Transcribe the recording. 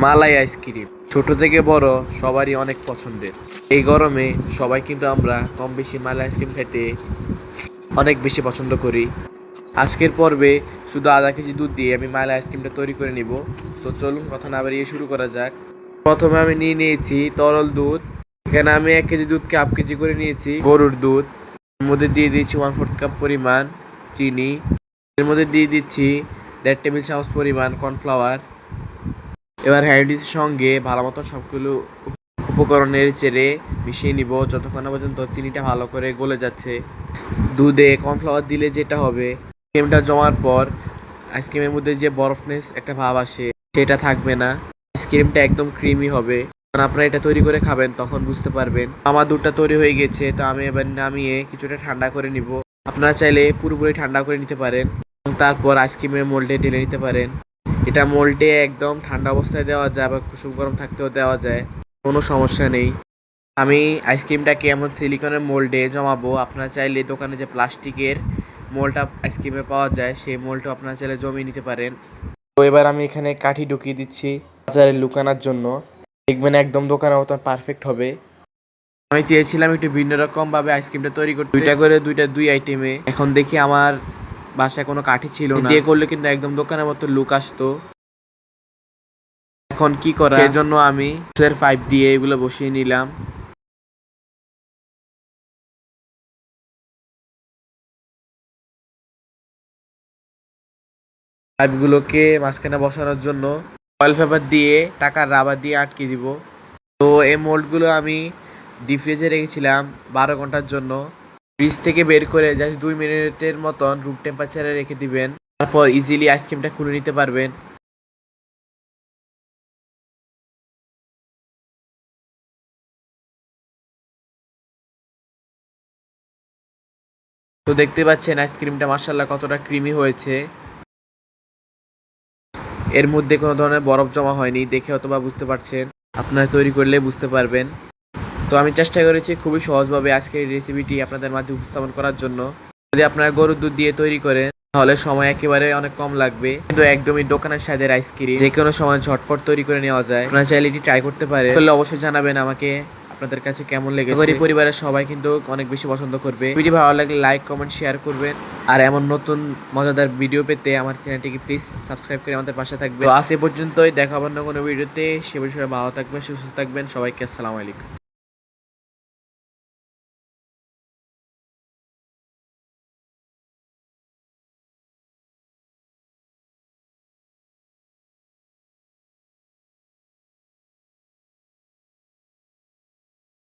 মালাই ice cream ছোট থেকে বড় সবারই অনেক পছন্দের। এই গরমে সবাই কিন্তু আমরা কম বেশি মালাই আইসক্রিম খেতে অনেক বেশি পছন্দ করি। আজকের পর্বে শুধু আধা কেজি দুধ দিয়ে আমি মালাই আইসক্রিমটা তৈরি করে নিব। তো চলুন কথা না বাড়িয়ে শুরু করা যাক। প্রথমে আমি নিয়ে নিয়েছি তরল দুধ। এখানে আমি 1 কেজি দুধকে হাফ কেজি করে নিয়েছি গরুর দুধ। এর মধ্যে দিয়ে দিয়েছি 1/4 কাপ পরিমাণ চিনি। এর মধ্যে দিয়ে দিচ্ছি 1.5 টেবিল চামচ পরিমাণ কর্নফ্লাওয়ার। এবার হ্যান্ডির সঙ্গে ভালো মতো সবগুলো উপকরণের চেড়ে মিশিয়ে নিব যতক্ষণ না পর্যন্ত চিনিটা ভালো করে গলে যাচ্ছে। দুধে কর্নফ্লাওয়ার দিলে যেটা হবে, ক্রিমটা জমার পর আইসক্রিমের মধ্যে যে বরফনেস একটা ভাব আসে সেটা থাকবে না। আইসক্রিমটা একদম ক্রিমি হবে। যখন আপনারা এটা তৈরি করে খাবেন তখন বুঝতে পারবেন। আমার দুধটা তৈরি হয়ে গেছে, তো আমি এবার নামিয়ে কিছুটা ঠান্ডা করে নিব। আপনারা চাইলে পুরোপুরি ঠান্ডা করে নিতে পারেন এবং তারপর আইসক্রিমের মোল্ডে ঢেলে নিতে পারেন। এটা মোল্ডে একদম ঠান্ডা অবস্থায় দেওয়া যায় বা কুসুম গরম থাকতেও দেওয়া যায়, কোনো সমস্যা নেই। আমি আইসক্রিমটাকে এমন সিলিকনের মোল্ডে জমাবো। আপনারা চাইলে দোকানে যে প্লাস্টিকের মোল্ডটা আইসক্রিমে পাওয়া যায় সেই মোল্ডটা আপনারা চাইলে জমিয়ে নিতে পারেন। তো এবার আমি এখানে কাঠি ঢুকিয়ে দিচ্ছি বাজারে লুকানোর জন্য। দেখবেন একদম দোকানের মতো পারফেক্ট হবে। আমি চেয়েছিলাম একটু ভিন্ন রকম ভাবে আইসক্রিমটা তৈরি করতে, দুই আইটেমে। এখন দেখি আমার বাসায় কোনো কাঠি ছিল না, দিয়ে করলে কিন্তু একদম দোকানের মতো লুক আসতো। এখন কি করা, এর জন্য আমি পাইপ দিয়ে এগুলো বসিয়ে নিলাম। পাইপগুলোকে মাঝখানে বসানোর জন্য অয়েল পেপার দিয়ে টাকার রাবার দিয়ে আটকে দিব। তো এই মোল্ডগুলো আমি ডিপ ফ্রিজে রেখেছিলাম 12 ঘন্টার জন্য। ফ্রিজ থেকে বের করে জাস্ট 2 মিনিটের মতন রুম টেম্পারেচারে রেখে দিবেন। তারপর ইজিলি আইসক্রিমটা খুলে নিতে পারবেন। তো দেখতে পাচ্ছেন আইসক্রিমটা মাশাআল্লাহ কতটা ক্রিমি হয়েছে। এর মধ্যে কোনো ধরনের বরফ জমা হয়নি, দেখে অথবা বুঝতে পারছেন। আপনারা তৈরি করলে বুঝতে পারবেন। তো আমি চেষ্টা করেছি খুবই সহজভাবে আজকের এই রেসিপিটি আপনাদের মাঝে উপস্থাপন করার জন্য। যদি আপনারা গরুর দুধ দিয়ে তৈরি করেন তাহলে সময় একেবারে অনেক কম লাগবে, কিন্তু একদমই দোকানের স্বাদের আইসক্রিম যে কোনো সময় ঝটপট তৈরি করে নেওয়া যায়। আপনারা চাইলে এটি ট্রাই করতে পারেন। তাহলে অবশ্যই জানাবেন আমাকে আপনাদের কাছে কেমন লেগেছে। পরিবারের সবাই কিন্তু অনেক বেশি পছন্দ করবে। ভিডিও ভালো লাগলে লাইক কমেন্ট শেয়ার করবেন। আর এমন নতুন মজাদার ভিডিও পেতে আমার চ্যানেলটিকে প্লিজ সাবস্ক্রাইব করে আমাদের পাশে থাকবে। তো আজ এ পর্যন্তই, দেখা হবে অন্য কোনো ভিডিওতে। সে বিষয়ে ভালো থাকবেন, সুস্থ থাকবেন। সবাইকে আসসালামু আলাইকুম।